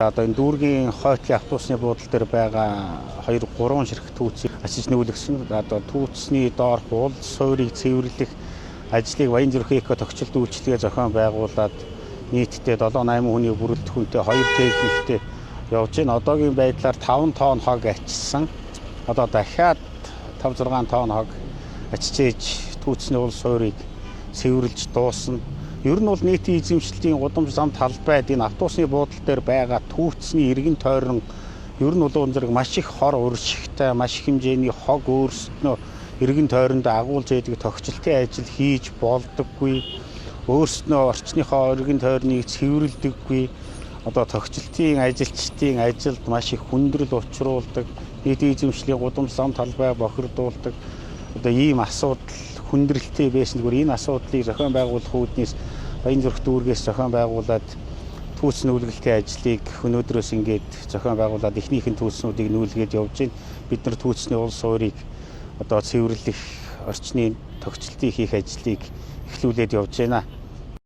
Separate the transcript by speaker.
Speaker 1: Одоо энэ дүүргийн хойтлын автобусны буудлын дээр байгаа 2-3 ширхэг түүцийг ашиж нүүлгсэн. Одоо түүцний доорх уул суурийг цэвэрлэх ажлыг Баян зүрх эко тогтцолт үйлчилгээ зохион байгуулад нийтдээ 7-8 хүний бүрэлдэхүүнтэй 2 техниктэй явж байна. Одоогийн байдлаар 5 тонн хог ачсан. Одоо дахиад 5-6 тонн хог ачиж түүцний уул суурийг цэвэрлж дуусна. Ер нь бол нийтийн эзэмшлтийн гудамж зам талбайд энэ автобусны буудлын дээр байгаа түүцний эргэн тойрон ер нь бол зэрэг маш их хор уршигтай, маш их хэмжээний хог өөрснөө эргэн тойронд агуулж яадаг тогтцолтын ажил хийж болдоггүй. Өөрснөө орчныхоо эргэн тойрныг цэвэрлдэггүй. Одоо тогтцолтын ажилчдын ажилд маш их хүндрэл учруулдаг. Нийтийн эзэмшлийн гудамж зам талбай бохирдуулдаг. Одоо ийм асуудал хүндрэлтэй байсан зүгээр энэ асуудлыг зохион байгуулах үүднээс Баян зүрх дүүргээс зохион байгуулад түүц нүүлгэлтийн ажлыг өнөөдрөөс ингээд зохион байгуулад эхнийхэн түүцнүүдийг нүүлгээд явж байна. Бид нар түүцний уул суурийг одоо цэвэрлэх орчны тогтцолтыг хийх ажлыг эхлүүлээд явж байна.